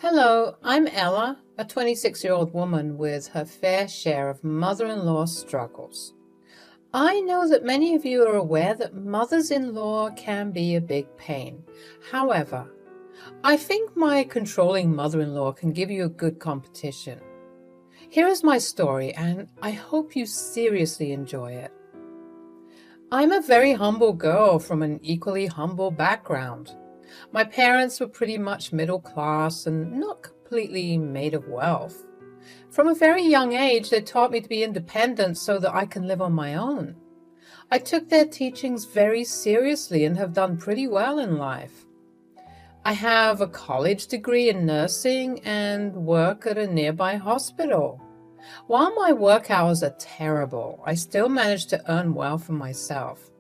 Hello, I'm Ella, a 26-year-old woman with her fair share of mother-in-law struggles. I know that many of you are aware that mothers-in-law can be a big pain. However, I think my controlling mother-in-law can give you a good competition. Here is my story, and I hope you seriously enjoy it. I'm a very humble girl from an equally humble background. My parents were pretty much middle class and not completely made of wealth. From a very young age, they taught me to be independent so that I can live on my own. I took their teachings very seriously and have done pretty well in life. I have a college degree in nursing and work at a nearby hospital. While my work hours are terrible, I still manage to earn well for myself.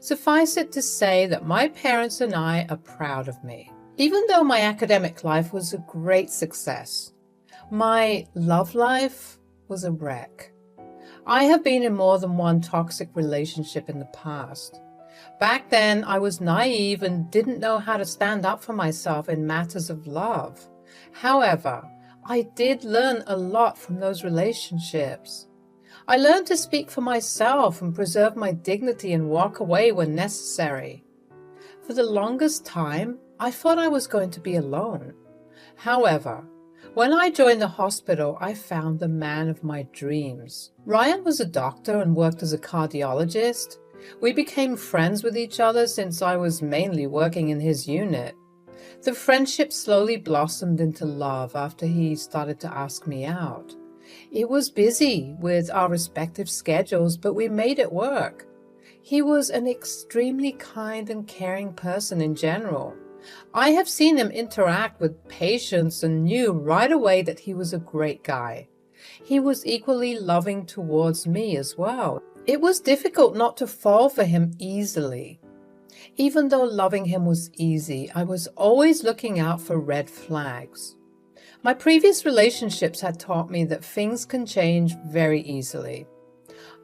Suffice it to say that my parents and I are proud of me. Even though my academic life was a great success, my love life was a wreck. I have been in more than one toxic relationship in the past. Back then, I was naive and didn't know how to stand up for myself in matters of love. However, I did learn a lot from those relationships. I learned to speak for myself and preserve my dignity and walk away when necessary. For the longest time, I thought I was going to be alone. However, when I joined the hospital, I found the man of my dreams. Ryan was a doctor and worked as a cardiologist. We became friends with each other since I was mainly working in his unit. The friendship slowly blossomed into love after he started to ask me out. It was busy with our respective schedules, but we made it work. He was an extremely kind and caring person in general. I have seen him interact with patients and knew right away that he was a great guy. He was equally loving towards me as well. It was difficult not to fall for him easily. Even though loving him was easy, I was always looking out for red flags. My previous relationships had taught me that things can change very easily.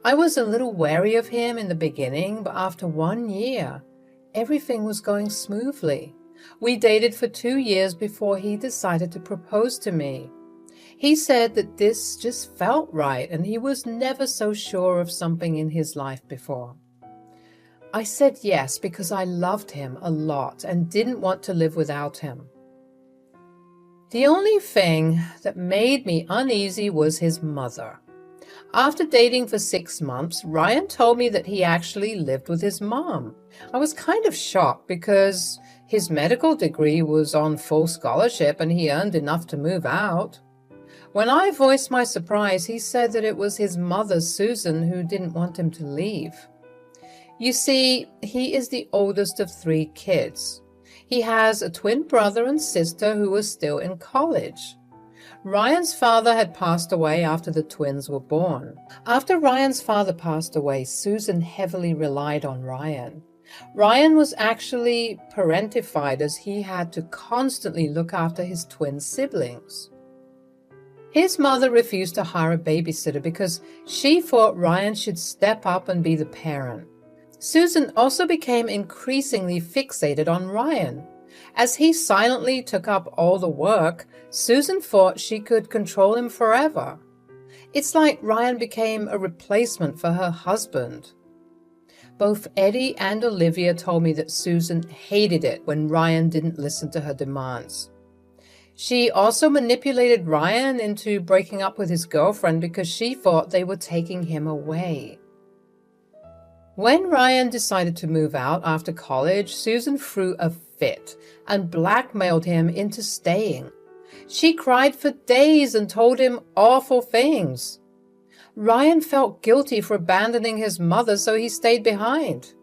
I was a little wary of him in the beginning, but after 1 year, everything was going smoothly. We dated for 2 years before he decided to propose to me. He said that this just felt right and he was never so sure of something in his life before. I said yes because I loved him a lot and didn't want to live without him. The only thing that made me uneasy was his mother. After dating for 6 months, Ryan told me that he actually lived with his mom. I was kind of shocked because his medical degree was on full scholarship and he earned enough to move out. When I voiced my surprise, he said that it was his mother, Susan, who didn't want him to leave. You see, he is the oldest of 3 kids. He has a twin brother and sister who are still in college. Ryan's father had passed away after the twins were born. After Ryan's father passed away, Susan heavily relied on Ryan. Ryan was actually parentified as he had to constantly look after his twin siblings. His mother refused to hire a babysitter because she thought Ryan should step up and be the parent. Susan also became increasingly fixated on Ryan. As he silently took up all the work, Susan thought she could control him forever. It's like Ryan became a replacement for her husband. Both Eddie and Olivia told me that Susan hated it when Ryan didn't listen to her demands. She also manipulated Ryan into breaking up with his girlfriend because she thought they were taking him away. When Ryan decided to move out after college, Susan threw a fit and blackmailed him into staying. She cried for days and told him awful things. Ryan felt guilty for abandoning his mother, so he stayed behind.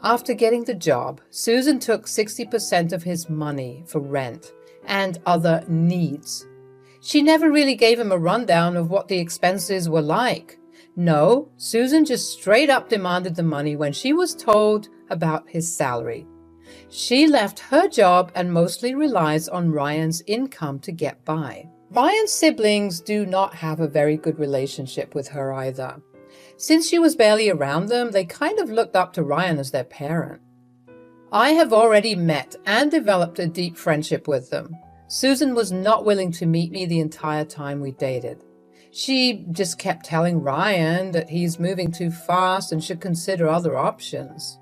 After getting the job, Susan took 60% of his money for rent and other needs. She never really gave him a rundown of what the expenses were like. No, Susan just straight up demanded the money when she was told about his salary. She left her job and mostly relies on Ryan's income to get by. Ryan's siblings do not have a very good relationship with her either. Since she was barely around them, they kind of looked up to Ryan as their parent. I have already met and developed a deep friendship with them. Susan was not willing to meet me the entire time we dated. She just kept telling Ryan that he's moving too fast and should consider other options.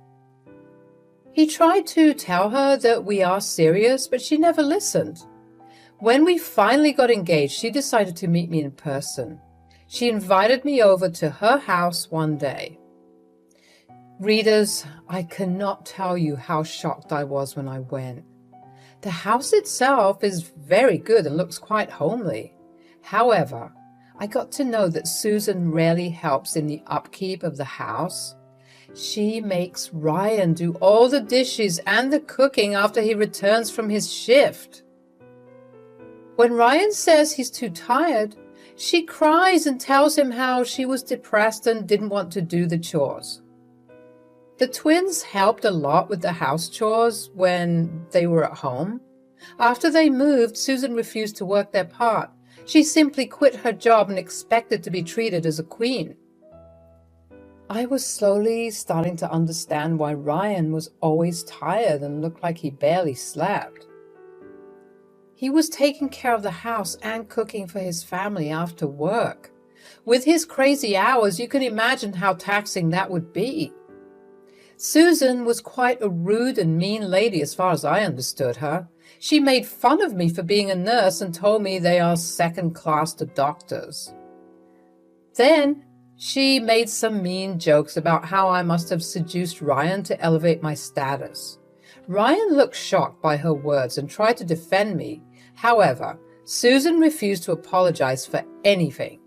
He tried to tell her that we are serious, but she never listened. When we finally got engaged, she decided to meet me in person. She invited me over to her house one day. Readers, I cannot tell you how shocked I was when I went. The house itself is very good and looks quite homely. However, I got to know that Susan rarely helps in the upkeep of the house. She makes Ryan do all the dishes and the cooking after he returns from his shift. When Ryan says he's too tired, she cries and tells him how she was depressed and didn't want to do the chores. The twins helped a lot with the house chores when they were at home. After they moved, Susan refused to work their part. She simply quit her job and expected to be treated as a queen. I was slowly starting to understand why Ryan was always tired and looked like he barely slept. He was taking care of the house and cooking for his family after work. With his crazy hours, you can imagine how taxing that would be. Susan was quite a rude and mean lady as far as I understood her. She made fun of me for being a nurse and told me they are second class to doctors. Then she made some mean jokes about how I must have seduced Ryan to elevate my status. Ryan looked shocked by her words and tried to defend me. However, Susan refused to apologize for anything.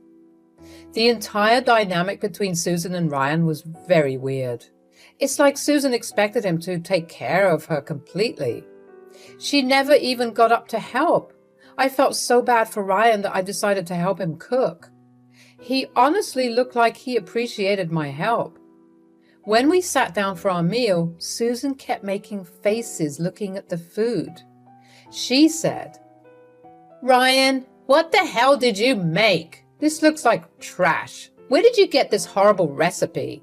The entire dynamic between Susan and Ryan was very weird. It's like Susan expected him to take care of her completely. She never even got up to help. I felt so bad for Ryan that I decided to help him cook. He honestly looked like he appreciated my help. When we sat down for our meal, Susan kept making faces looking at the food. She said, "Ryan, what the hell did you make? This looks like trash. Where did you get this horrible recipe?"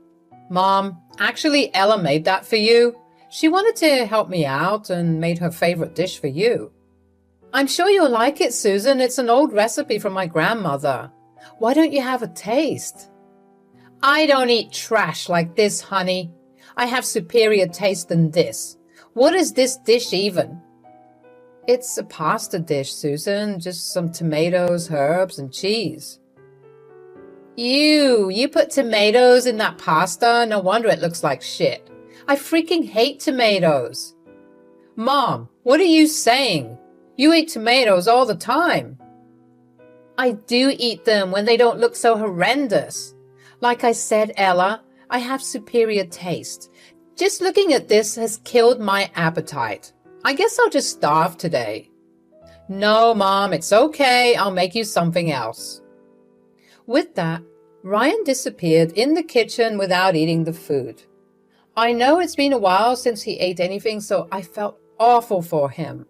"Mom, actually Ella made that for you. She wanted to help me out and made her favorite dish for you." "I'm sure you'll like it, Susan. It's an old recipe from my grandmother. Why don't you have a taste?" "I don't eat trash like this, honey. I have superior taste than this. What is this dish even?" "It's a pasta dish, Susan. Just some tomatoes, herbs, and cheese." "Ew, you put tomatoes in that pasta? No wonder it looks like shit. I freaking hate tomatoes." "Mom, what are you saying? You eat tomatoes all the time." "I do eat them when they don't look so horrendous. Like I said, Ella, I have superior taste. Just looking at this has killed my appetite. I guess I'll just starve today." "No, Mom, it's okay. I'll make you something else." With that, Ryan disappeared in the kitchen without eating the food. I know it's been a while since he ate anything, so I felt awful for him.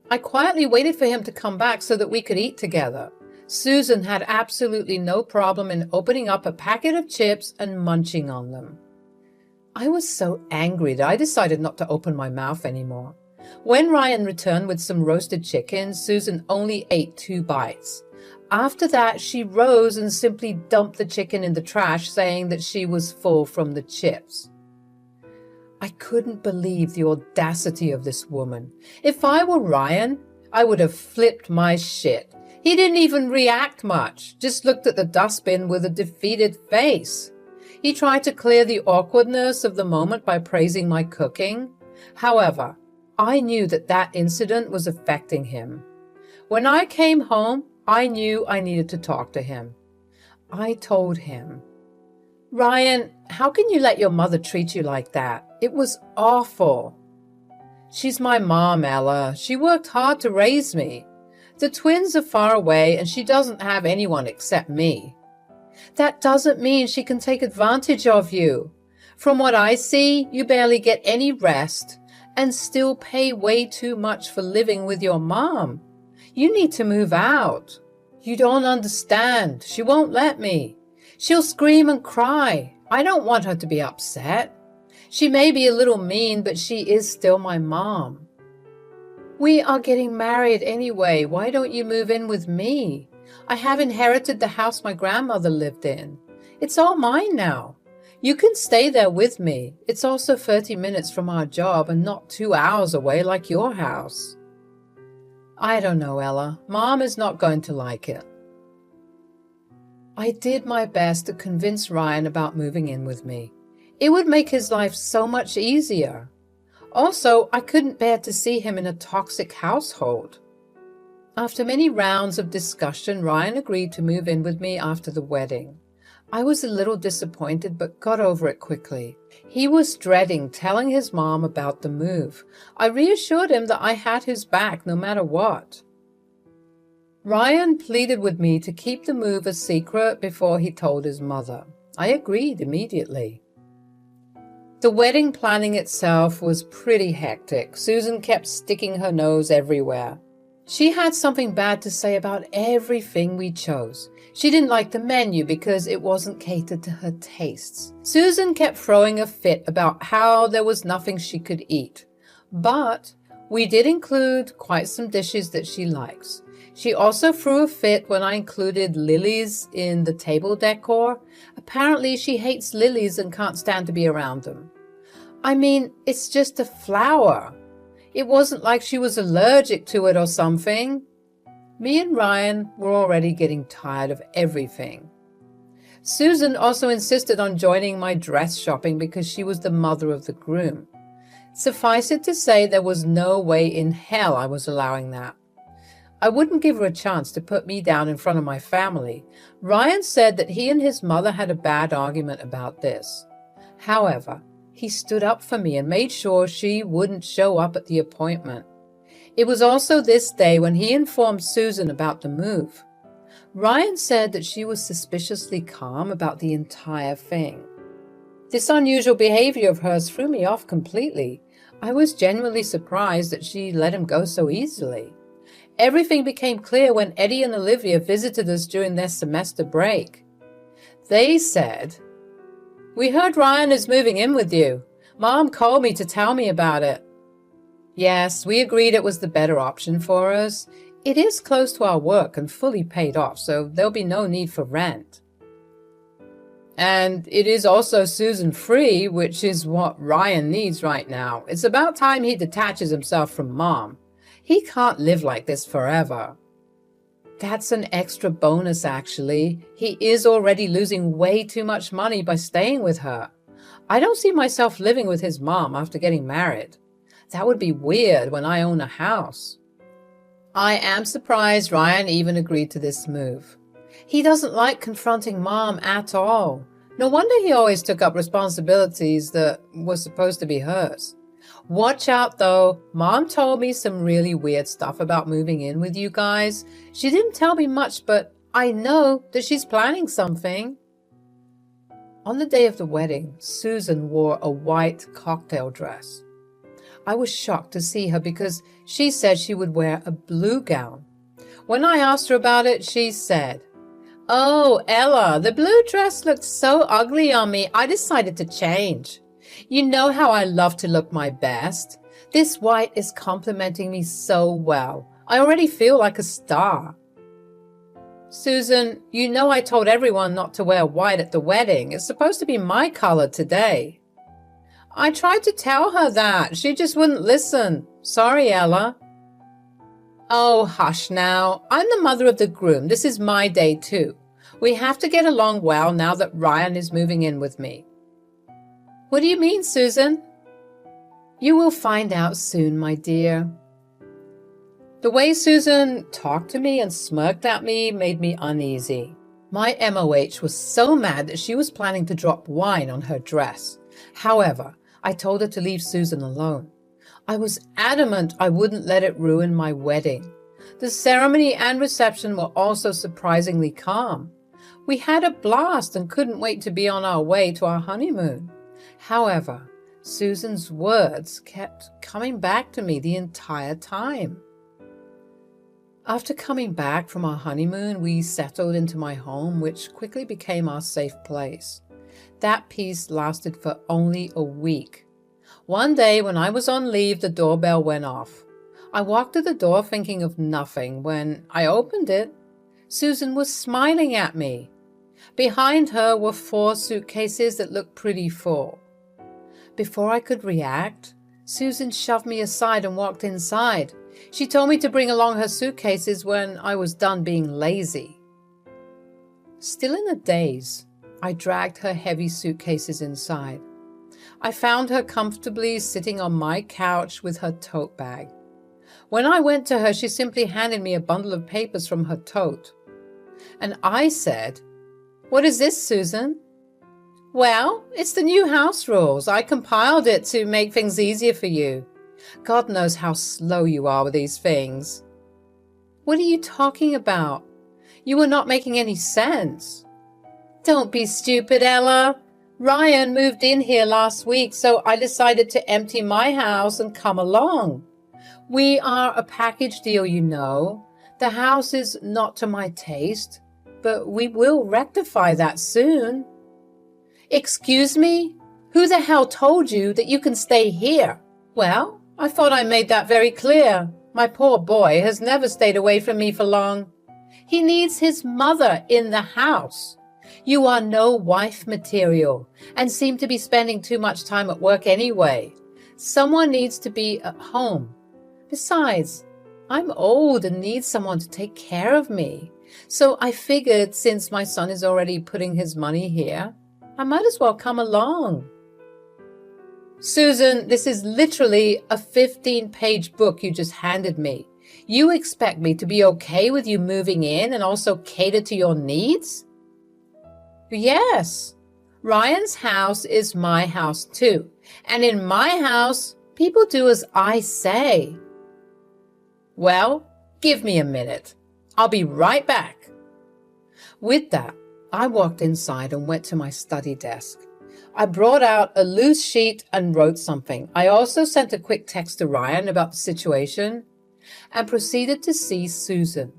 I quietly waited for him to come back so that we could eat together. Susan had absolutely no problem in opening up a packet of chips and munching on them. I was so angry that I decided not to open my mouth anymore. When Ryan returned with some roasted chicken, Susan only ate 2 bites. After that, she rose and simply dumped the chicken in the trash, saying that she was full from the chips. I couldn't believe the audacity of this woman. If I were Ryan, I would have flipped my shit. He didn't even react much, just looked at the dustbin with a defeated face. He tried to clear the awkwardness of the moment by praising my cooking. However, I knew that that incident was affecting him. When I came home, I knew I needed to talk to him. I told him, "Ryan, how can you let your mother treat you like that? It was awful." "She's my mom, Ella. She worked hard to raise me. The twins are far away and she doesn't have anyone except me." "That doesn't mean she can take advantage of you. From what I see, you barely get any rest and still pay way too much for living with your mom. You need to move out." "You don't understand. She won't let me. She'll scream and cry. I don't want her to be upset. She may be a little mean, but she is still my mom." We are getting married anyway. Why don't you move in with me? I have inherited the house my grandmother lived in. It's all mine now. You can stay there with me. It's also 30 minutes from our job and not 2 hours away like your house. I don't know, Ella. Mom is not going to like it. I did my best to convince Ryan about moving in with me. It would make his life so much easier. Also, I couldn't bear to see him in a toxic household. After many rounds of discussion, Ryan agreed to move in with me after the wedding. I was a little disappointed, but got over it quickly. He was dreading telling his mom about the move. I reassured him that I had his back no matter what. Ryan pleaded with me to keep the move a secret before he told his mother. I agreed immediately. The wedding planning itself was pretty hectic. Susan kept sticking her nose everywhere. She had something bad to say about everything we chose. She didn't like the menu because it wasn't catered to her tastes. Susan kept throwing a fit about how there was nothing she could eat. But we did include quite some dishes that she likes. She also threw a fit when I included lilies in the table decor. Apparently she hates lilies and can't stand to be around them. I mean, it's just a flower. It wasn't like she was allergic to it or something. Me and Ryan were already getting tired of everything. Susan also insisted on joining my dress shopping because she was the mother of the groom. Suffice it to say, there was no way in hell I was allowing that. I wouldn't give her a chance to put me down in front of my family. Ryan said that he and his mother had a bad argument about this. However, he stood up for me and made sure she wouldn't show up at the appointment. It was also this day when he informed Susan about the move. Ryan said that she was suspiciously calm about the entire thing. This unusual behavior of hers threw me off completely. I was genuinely surprised that she let him go so easily. Everything became clear when Eddie and Olivia visited us during their semester break. They said, "We heard Ryan is moving in with you. Mom called me to tell me about it." Yes, we agreed it was the better option for us. It is close to our work and fully paid off, so there'll be no need for rent. And it is also Susan free, which is what Ryan needs right now. It's about time he detaches himself from Mom. He can't live like this forever. That's an extra bonus, actually. He is already losing way too much money by staying with her. I don't see myself living with his mom after getting married. That would be weird when I own a house. I am surprised Ryan even agreed to this move. He doesn't like confronting Mom at all. No wonder he always took up responsibilities that were supposed to be hers. Watch out though, Mom told me some really weird stuff about moving in with you guys. She didn't tell me much, but I know that she's planning something. On the day of the wedding, Susan wore a white cocktail dress. I was shocked to see her because she said she would wear a blue gown. When I asked her about it, she said, "Oh, Ella, the blue dress looked so ugly on me, I decided to change. You know how I love to look my best. This white is complimenting me so well. I already feel like a star." Susan, you know I told everyone not to wear white at the wedding. It's supposed to be my color today. I tried to tell her that. She just wouldn't listen. Sorry, Ella. Oh, hush now. I'm the mother of the groom. This is my day too. We have to get along well now that Ryan is moving in with me. What do you mean, Susan? You will find out soon, my dear. The way Susan talked to me and smirked at me made me uneasy. My MOH was so mad that she was planning to drop wine on her dress. However, I told her to leave Susan alone. I was adamant I wouldn't let it ruin my wedding. The ceremony and reception were also surprisingly calm. We had a blast and couldn't wait to be on our way to our honeymoon. However, Susan's words kept coming back to me the entire time. After coming back from our honeymoon, we settled into my home, which quickly became our safe place. That peace lasted for only a week. One day when I was on leave, the doorbell went off. I walked to the door thinking of nothing. When I opened it, Susan was smiling at me. Behind her were 4 suitcases that looked pretty full. Before I could react, Susan shoved me aside and walked inside. She told me to bring along her suitcases when I was done being lazy. Still in a daze, I dragged her heavy suitcases inside. I found her comfortably sitting on my couch with her tote bag. When I went to her, she simply handed me a bundle of papers from her tote. And I said, "What is this, Susan?" "Well, it's the new house rules. I compiled it to make things easier for you. God knows how slow you are with these things." "What are you talking about? You were not making any sense." "Don't be stupid, Ella. Ryan moved in here last week, so I decided to empty my house and come along. We are a package deal, you know. The house is not to my taste, but we will rectify that soon." "Excuse me? Who the hell told you that you can stay here?" "Well, I thought I made that very clear. My poor boy has never stayed away from me for long. He needs his mother in the house. You are no wife material and seem to be spending too much time at work anyway. Someone needs to be at home. Besides, I'm old and need someone to take care of me. So I figured since my son is already putting his money here, I might as well come along." "Susan, this is literally a 15-page book you just handed me. You expect me to be okay with you moving in and also cater to your needs?" "Yes. Ryan's house is my house too. And in my house, people do as I say." "Well, give me a minute. I'll be right back." With that, I walked inside and went to my study desk. I brought out a loose sheet and wrote something. I also sent a quick text to Ryan about the situation and proceeded to see Susan.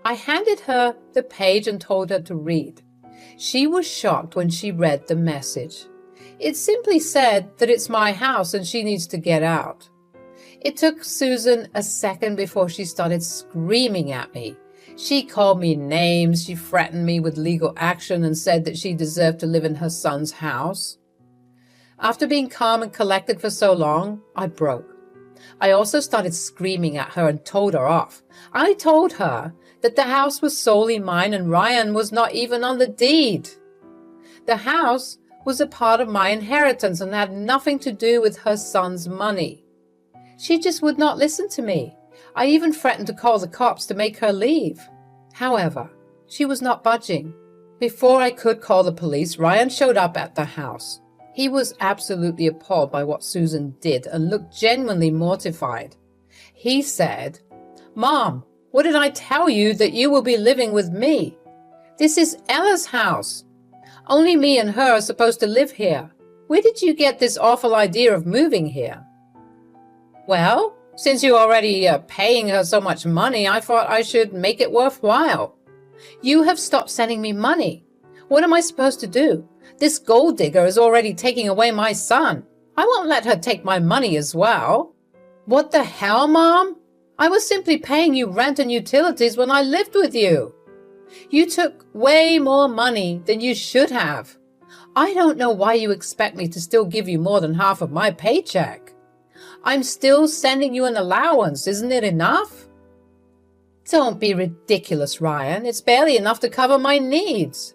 I handed her the page and told her to read. She was shocked when she read the message. It simply said that it's my house and she needs to get out. It took Susan a second before she started screaming at me. She called me names, she threatened me with legal action and said that she deserved to live in her son's house. After being calm and collected for so long, I broke. I also started screaming at her and told her off. I told her that the house was solely mine and Ryan was not even on the deed. The house was a part of my inheritance and had nothing to do with her son's money. She just would not listen to me. I even threatened to call the cops to make her leave. However, she was not budging. Before I could call the police, Ryan showed up at the house. He was absolutely appalled by what Susan did and looked genuinely mortified. He said, "Mom, what did I tell you that you will be living with me? This is Ella's house. Only me and her are supposed to live here. Where did you get this awful idea of moving here?" "Well, since you're already paying her so much money, I thought I should make it worthwhile. You have stopped sending me money. What am I supposed to do? This gold digger is already taking away my son. I won't let her take my money as well." "What the hell, Mom? I was simply paying you rent and utilities when I lived with you. You took way more money than you should have. I don't know why you expect me to still give you more than half of my paycheck. I'm still sending you an allowance. Isn't it enough?" "Don't be ridiculous, Ryan. It's barely enough to cover my needs.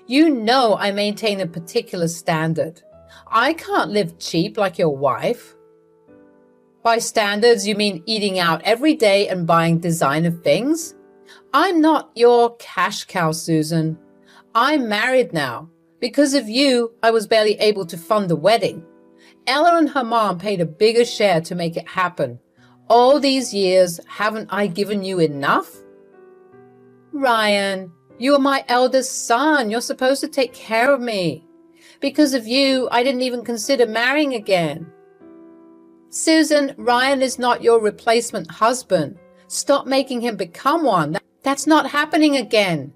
You know I maintain a particular standard. I can't live cheap like your wife." "By standards, you mean eating out every day and buying designer things? I'm not your cash cow, Susan. I'm married now. Because of you, I was barely able to fund the wedding. Ella and her mom paid a bigger share to make it happen. All these years, haven't I given you enough?" "Ryan, you are my eldest son. You're supposed to take care of me. Because of you, I didn't even consider marrying again." "Susan, Ryan is not your replacement husband. Stop making him become one. That's not happening again."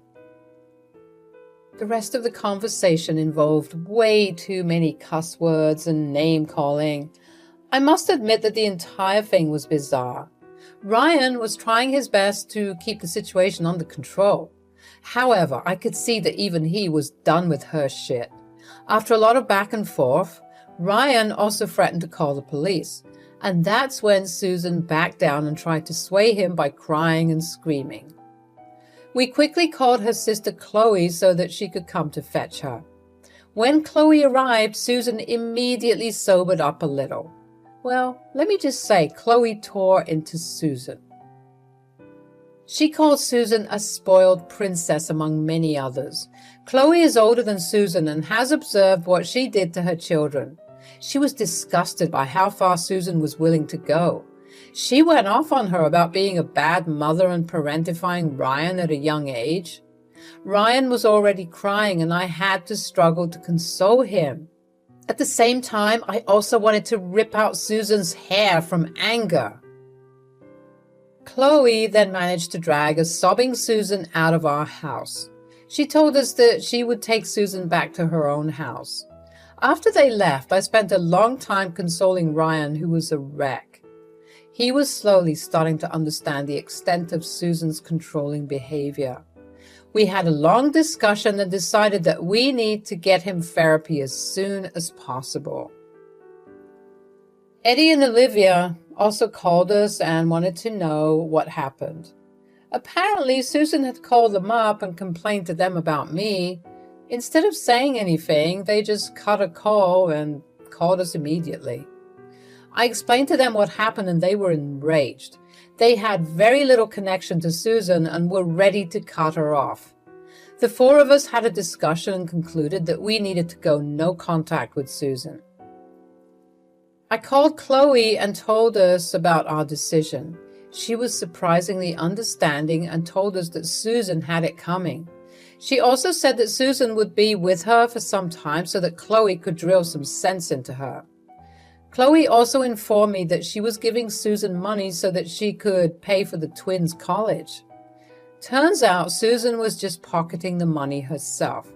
The rest of the conversation involved way too many cuss words and name-calling. I must admit that the entire thing was bizarre. Ryan was trying his best to keep the situation under control. However, I could see that even he was done with her shit. After a lot of back and forth, Ryan also threatened to call the police, and that's when Susan backed down and tried to sway him by crying and screaming. We quickly called her sister Chloe so that she could come to fetch her. When Chloe arrived, Susan immediately sobered up a little. Well, let me just say, Chloe tore into Susan. She called Susan a spoiled princess among many others. Chloe is older than Susan and has observed what she did to her children. She was disgusted by how far Susan was willing to go. She went off on her about being a bad mother and parentifying Ryan at a young age. Ryan was already crying and I had to struggle to console him. At the same time, I also wanted to rip out Susan's hair from anger. Chloe then managed to drag a sobbing Susan out of our house. She told us that she would take Susan back to her own house. After they left, I spent a long time consoling Ryan, who was a wreck. He was slowly starting to understand the extent of Susan's controlling behavior. We had a long discussion and decided that we need to get him therapy as soon as possible. Eddie and Olivia also called us and wanted to know what happened. Apparently, Susan had called them up and complained to them about me. Instead of saying anything, they just cut a call and called us immediately. I explained to them what happened and they were enraged. They had very little connection to Susan and were ready to cut her off. The four of us had a discussion and concluded that we needed to go no contact with Susan. I called Chloe and told us about our decision. She was surprisingly understanding and told us that Susan had it coming. She also said that Susan would be with her for some time so that Chloe could drill some sense into her. Chloe also informed me that she was giving Susan money so that she could pay for the twins' college. Turns out Susan was just pocketing the money herself.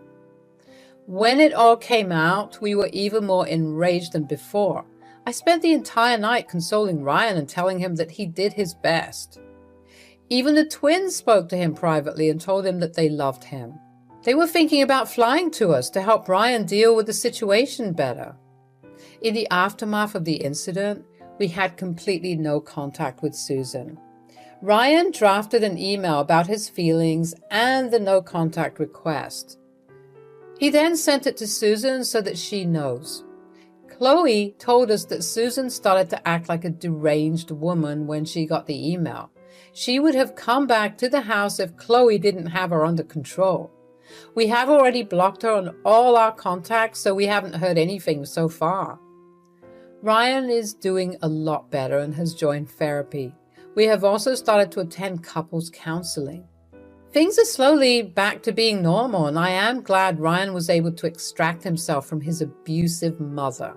When it all came out, we were even more enraged than before. I spent the entire night consoling Ryan and telling him that he did his best. Even the twins spoke to him privately and told him that they loved him. They were thinking about flying to us to help Ryan deal with the situation better. In the aftermath of the incident, we had completely no contact with Susan. Ryan drafted an email about his feelings and the no contact request. He then sent it to Susan so that she knows. Chloe told us that Susan started to act like a deranged woman when she got the email. She would have come back to the house if Chloe didn't have her under control. We have already blocked her on all our contacts, so we haven't heard anything so far. Ryan is doing a lot better and has joined therapy. We have also started to attend couples counseling. Things are slowly back to being normal, and I am glad Ryan was able to extract himself from his abusive mother.